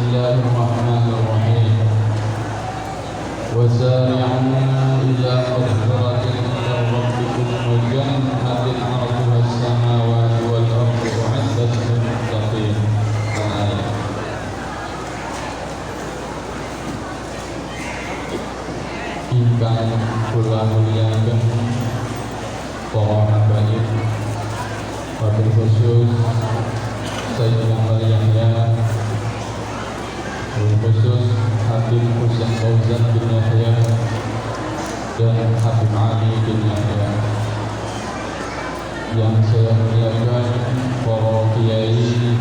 الله الرحمن الرحيم وسارعوا إلى مغفرة من ربكم وجنة عرضها السماوات والأرض أعدت للمتقين. Ingkang kula muliaken para habaib, wabil khusus Sayyidina Yahya, wabil khusus Habib Husain Fauzan bin Yahya dan Habib Ali bin Yahya. Yang saya muliakan para kiai,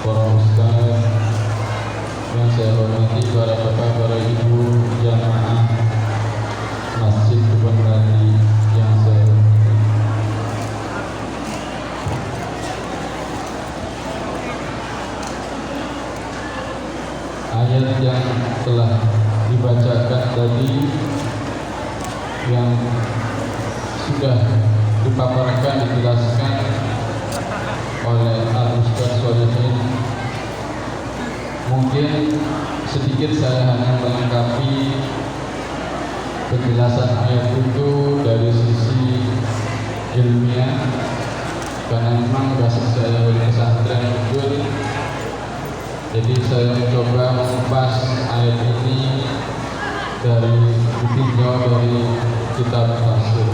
para ustaz, yang saya hormati para bapak, para ibu jamaah Masjid Kebon Radi yang saya hormati. Ayat yang telah dibacakan tadi yang sudah dipaparkan, dijelaskan oleh Al-Ustaz Sholihin, mungkin sedikit saya hanya melengkapi penjelasan ayat itu dari sisi ilmiah, karena memang basis saya dari pesantren betul. Jadi saya mencoba mengupas ayat ini ditinjau dari kitab tafsir.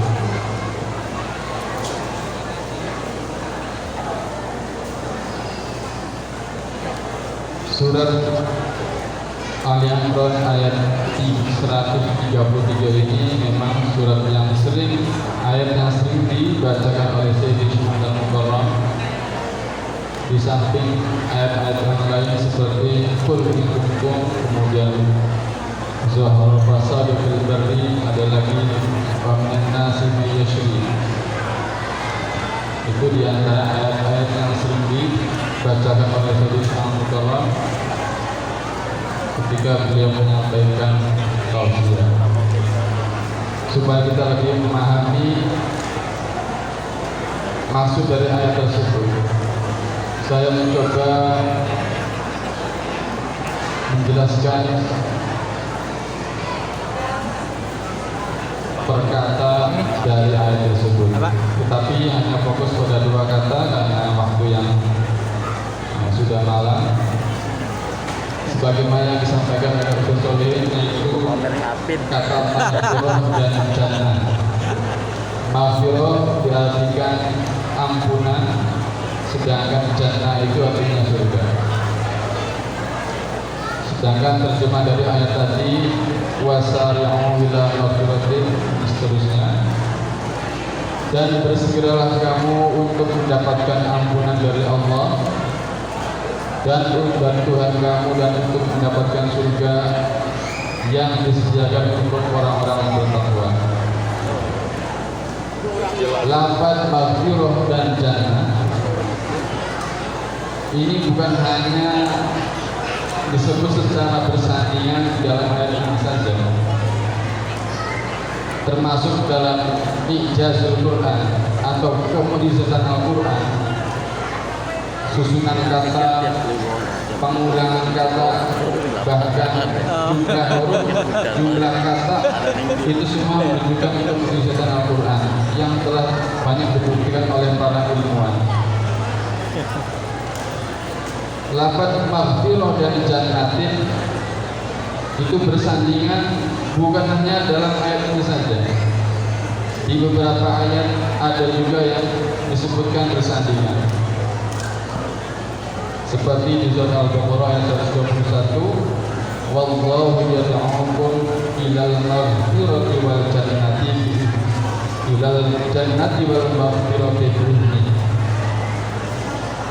Surat Al-Imran ayat 133 ini memang surat yang sering, ayat yang sering dibacakan oleh Sayyidina Muhammad Al-Mukarram, di samping ayat-ayat yang lain seperti Qul in kuntum, kemudian Zahara fasadu fil barri, ada lagi wa minan nasi may yashri. Itu di antara ayat-ayat yang sering dibacakan oleh Sayyidina Al-Mukarram ketika beliau menyampaikan tausiah, supaya kita lebih memahami maksud dari ayat tersebut. Saya mencoba menjelaskan perkata dari ayat tersebut, tetapi hanya fokus pada dua kata karena waktu yang sudah malam. Sebagaimana yang disampaikan oleh Dr. Solihin, yaitu kata maghfirah dan jannah. Maghfirah diartikan ampunan, sedangkan jannah itu artinya surga. Sedangkan terjemah dari ayat tadi wasari'u ila maghfiratin, seterusnya, dan bersegeralah kamu untuk mendapatkan ampunan dari Allah dan Tuhan kamu, dan untuk mendapatkan surga yang disediakan untuk orang-orang yang bertakwa. Lafaz maghfirah dan jannah ini bukan hanya disebut secara bersandingan di dalam ayat ini saja, termasuk dalam ijazul Quran atau kemujizatan Al-Quran. Susunan kata, pengulangan kata, bahkan jumlah huruf, jumlah kata, itu semua menunjukkan kemujizatan Al-Quran yang telah banyak dibuktikan oleh para ilmuwan. Lafaz maghfirah dan jannatin itu bersandingan bukan hanya dalam ayat ini saja. Di beberapa ayat ada juga yang disebutkan bersandingan. Seperti di surah Al-Baqarah ayat 121, wallahu yad'ukum ilal maghfirati wal jannati wal maghfirati bi'izni.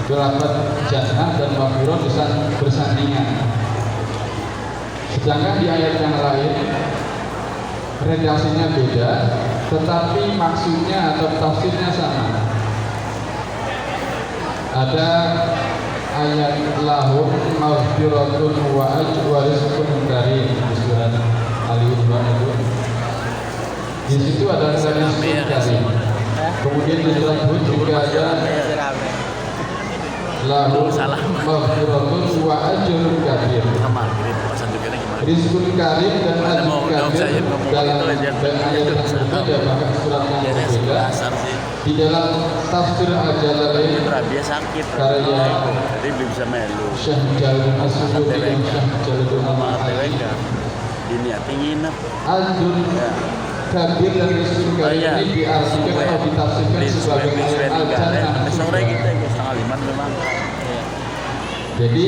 Itu lafaz jannah dan maghfirah bersandingan. Sedangkan di ayat yang lain redaksinya beda, tetapi maksudnya atau tafsirnya sama. Ada ayat lahum maghfiratun wa rizqun karim di surat Ali Imran itu. Di situ ada rizqun karim. Kemudian di surat Hud juga ada lahum maghfiratun wa ajrun karim. Rizkun karim dan ajib karim dalam ayat yang berbeda, bahkan surat yang berbeda. Di dalam tafsir Al-Jalalain karya Syekh Jalal As-Suyuti dan Syekh Jalal Al-Mahali, Ajun kabir dan rizkun karim ini diartikan atau ditafsirkan sebagai ayat Al-Jannah. Jadi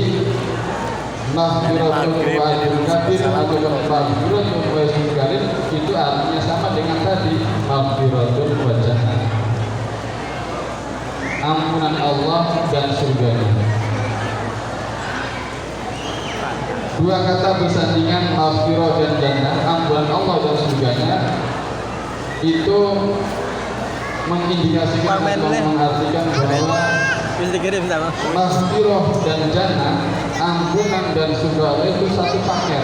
maghfiratul wa ajrun kabir atau maghfiratul wa ajrun karim itu artinya sama dengan tadi maghfiratul wa jannah, ampunan Allah dan surganya. Dua kata bersandingan, maghfirah dan jannah, ampunan Allah dan surganya, itu mengindikasikan atau mengartikan bahwa maghfirah dan jannah, ampunan dan surga itu satu paket.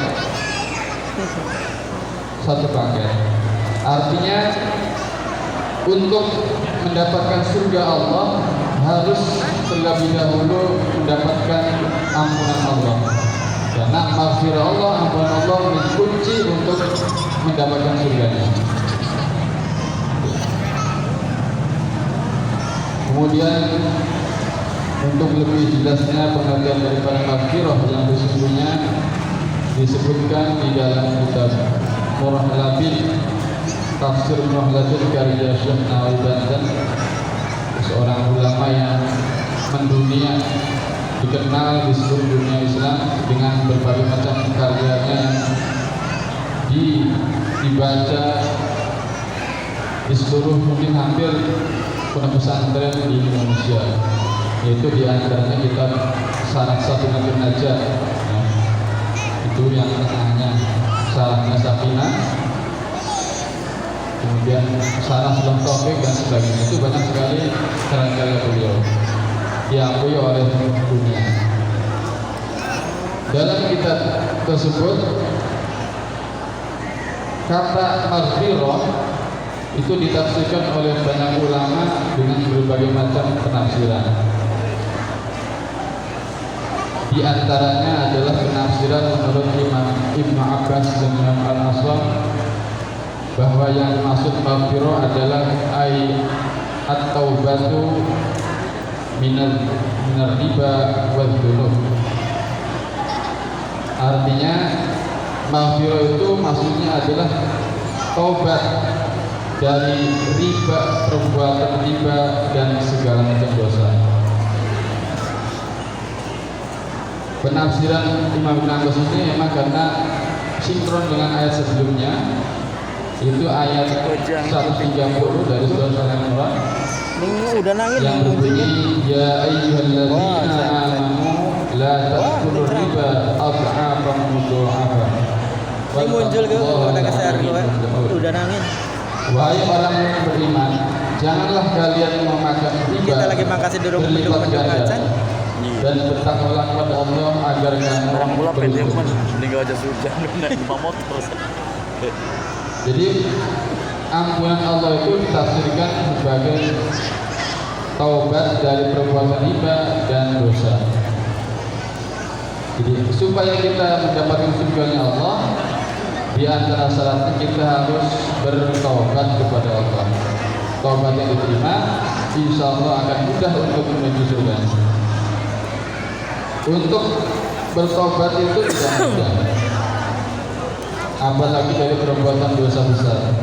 Satu paket. Artinya untuk mendapatkan surga Allah harus terlebih dahulu mendapatkan ampunan Allah. Karena maghfirah Allah, ampunan Allah menjadi kunci untuk mendapatkan surganya. Kemudian untuk lebih jelasnya pengertian daripada maghfirah yang sesungguhnya disebutkan di dalam kitab Murah Labid, tafsir Murah Labid karya Syekh Nawawi Banten, seorang ulama yang mendunia, dikenal di seluruh dunia Islam dengan berbagai macam karyanya yang dibaca di seluruh, mungkin hampir pondok pesantren di Indonesia, yaitu diantaranya kitab Syarah Safinatun Najah, ya. Itu yang tengahnya Syarahnya Safinah, kemudian Syarah Sulh Taufik dan sebagainya. Itu banyak sekali karya-karya beliau diakui oleh dunia. Dalam kitab tersebut kata maghfirah itu ditafsirkan oleh banyak ulama dengan berbagai macam penafsiran. Di antaranya adalah penafsiran menurut Imam Ibnu Abbas dan Imam Al-Aswam bahwa yang dimaksud maghfirah adalah at-taubatu minar riba wal dzunub. Artinya maghfirah itu maksudnya adalah taubat dari riba, perbuatan riba dan segala macam dosa. Penafsiran Imam Ibn Abbas ini memang karena sinkron dengan ayat sebelumnya, itu ayat 130 dari surah Al-Imran yang berbunyi ya ayyuhalladzina amanu la ta'kulu riba adhafan mudha'afan. Ini muncul ke udah keser udah nangin. Wahai orang yang beriman, janganlah kalian memakan riba. Kita lagi makasih duduk-duduk macan. Dan bertakwalah kepada Allah agar kamu orang pula pendek pun meninggal aja hujan naik motor. Jadi ampunan Allah itu ditafsirkan sebagai taubat dari perbuatan riba dan dosa. Jadi supaya kita mendapatkan surganya Allah, di antara syaratnya kita harus bertaubat kepada Allah. Taubat yang diterima, insya Allah akan mudah untuk menuju surga. Untuk bertobat itu tidak mudah, apalagi dari perbuatan dosa besar.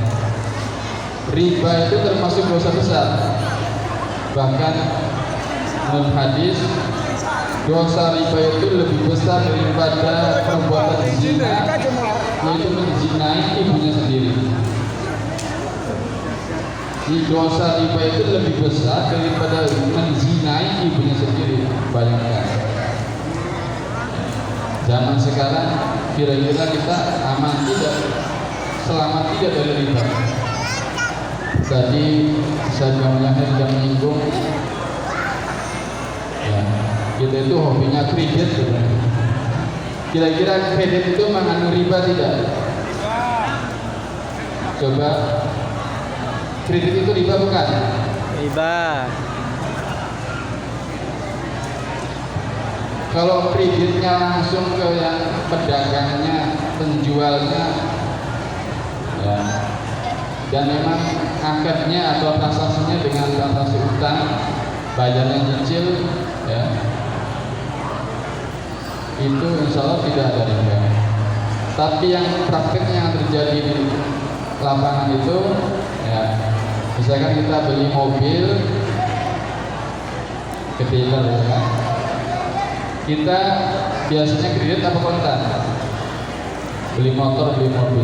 Riba itu termasuk dosa besar. Bahkan menurut hadis, dosa riba itu lebih besar daripada perbuatan zina, yaitu menzinai ibunya sendiri. Di dosa riba itu lebih besar daripada menzinai ibunya sendiri. Bayangkan. Zaman sekarang kira-kira kita aman tidak, selamat tidak dari riba. Tadi saya sudah menyinggung, ya, kita itu hobinya kredit sebenarnya. Kira-kira kredit itu mengandung riba tidak? Coba, kredit itu riba bukan? Riba. Kalau kreditnya langsung ke yang pedagangnya, penjualnya, ya, dan memang akadnya atau transaksinya dengan transaksi utang, bayarnya cicil, ya, itu insya Allah tidak ada riba. Tapi yang prakteknya yang terjadi di lapangan itu, ya, misalkan kita beli mobil ke dealer, ya, kita biasanya kredit apa kontan? Beli motor, beli mobil.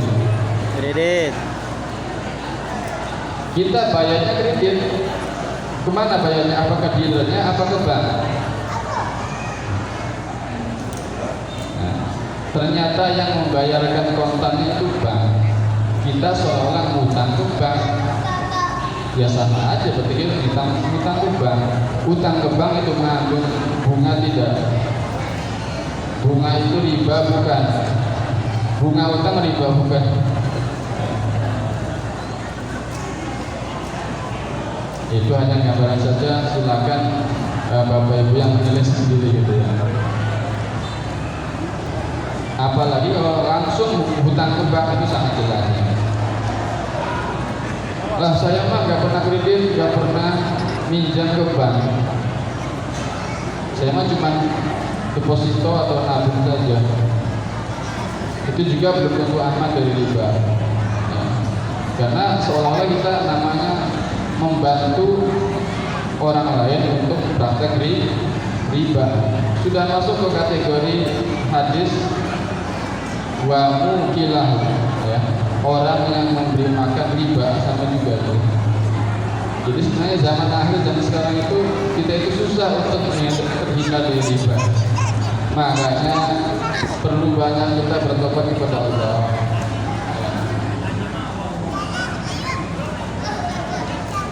Kredit. Kita bayarnya kredit. Kemana bayarnya? Apakah dealernya? Apa ke bank? Nah, ternyata yang membayarkan kontannya itu bank. Kita seolah ngutang ke bank. Ya sama aja, berarti utang ke bank. Utang ke bank itu mengandung bunga tidak? Bunga itu riba bukan? Bunga utang riba bukan? Itu hanya gambaran saja, silakan Bapak Ibu yang menilai sendiri gitu ya. Apalagi kalau langsung hutang ke bank itu sangat jelas. Lah saya mah nggak pernah kredit, nggak pernah minjam ke bank. Saya mah cuma deposito atau nabung saja. Itu juga belum tentu aman dari riba. Ya. Karena seolah-olah kita namanya membantu orang lain untuk praktek riba. Sudah masuk ke kategori hadis wa mukilah, ya, orang yang memberi makan riba sama juga tuh. Jadi sebenarnya zaman akhir dan sekarang itu kita itu susah untuk terhindar dari riba. Makanya perlu banyak kita bertobat kepada Allah.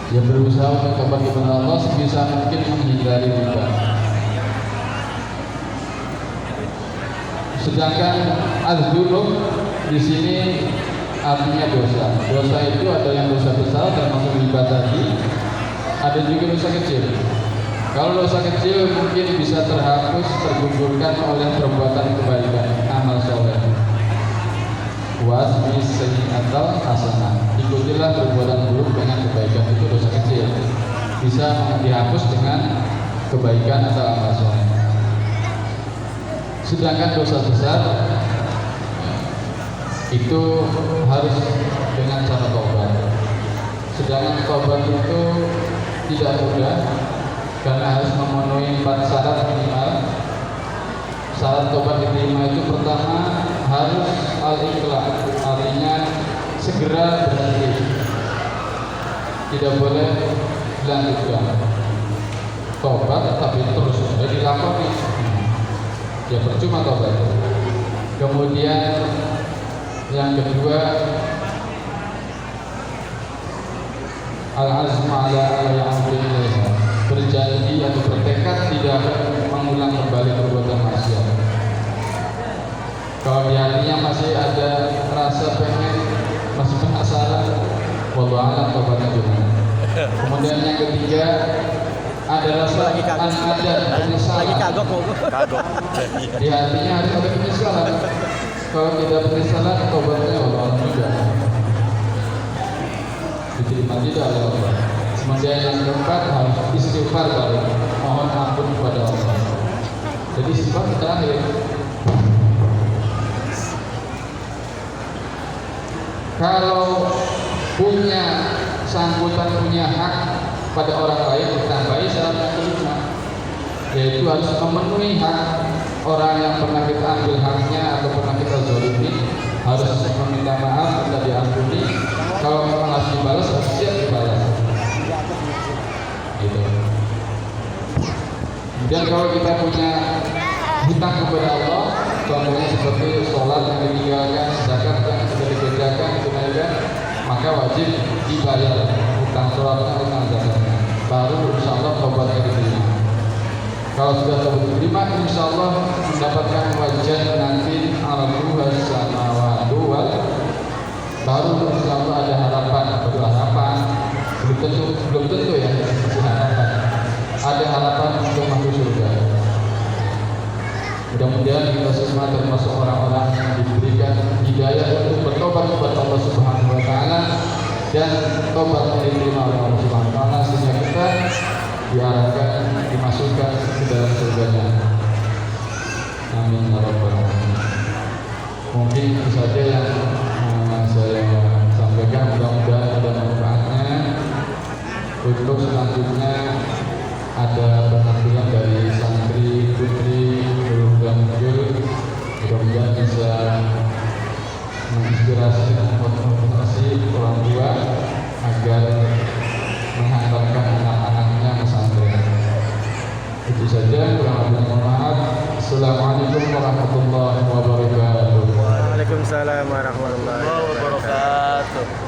Ya, berusaha untuk bertobat kepada Allah sebisa mungkin menghindari riba. Sedangkan az-dzunub di sini artinya dosa. Dosa itu ada yang dosa besar termasuk riba tadi, ada juga dosa kecil. Kalau dosa kecil mungkin bisa terhapus, tergugurkan oleh perbuatan kebaikan, amal soleh. Wasbi sayyi'atal hasanah. Ikutilah perbuatan buruk dengan kebaikan, itu dosa kecil. Bisa dihapus dengan kebaikan atau amal soleh. Sedangkan dosa besar itu harus dengan cara tobat. Sedangkan tobat itu tidak mudah karena harus memenuhi 4 syarat minimal. Syarat tobat diterima itu pertama harus al-ikhlas, artinya segera berhenti, tidak boleh dilanjutkan. Tobat tapi terus sudah dilakoni, ya percuma tobat. Kemudian yang kedua, al-azmu ala al-ya'udin ilaiha, berjanji atau bertekad tidak akan mengulang kembali perbuatan maksiat. Kalau di hatinya masih ada rasa pengen, masih penasaran, wallahu a'lam tobatnya gimana. Kemudian yang ketiga, ada rasa ada penyesalan. Lagi kagok mau. Kagok. Di hatinya harus ada penyesalan. Kalau tidak penyesalan, tobatnya wallahu a'lam juga diterima tidak oleh Allah. Kemudian yang keempat harus istighfar baru, mohon ampun kepada Allah. Jadi sifat terakhir. Kalau punya sanggutan, punya hak pada orang lain, ditambahi syarat yang kelima, yaitu harus memenuhi hak orang yang pernah kita ambil haknya atau pernah kita zalimi, harus meminta maaf, minta diampuni. Kalau memang harus dibalas, harus siap dibalas. Gitu. Kemudian kalau kita punya hutang kepada Allah, contohnya seperti sholat yang ditinggalkan, zakat yang sudah dikerjakan, tunaikan, maka wajib dibayar hutang sholatnya, hutang zakatnya. Baru insya Allah tobatnya diterima. Kalau sudah tobat diterima, insya Allah mendapatkan wajan nanti arduha samawati wal, baru insya Allah ada harapan, berharapan. Belum tentu ya, harapan. Ada harapan untuk masuk surga. Mudah-mudahan kita semua termasuk orang-orang yang diberikan hidayah untuk bertobat kepada Allah Subhanahu wa taala dan tobat diterima oleh Allah Subhanahu wa taala sehingga kita diharapkan dimasukkan ke dalam surganya. Amin ya rabbal alamin. Mungkin itu saja yang saya sampaikan, mudah-mudahan ada manfaatnya. Untuk selanjutnya ada penampilan dari santri putri muncul, mudah-mudahan bisa menginspirasi dan memotivasi orang tua agar menghantarkan anak-anaknya pesantren. Itu saja, kurang lebih mohon maaf. Assalamualaikum warahmatullahi wabarakatuh. Waalaikumsalam warahmatullahi wabarakatuh.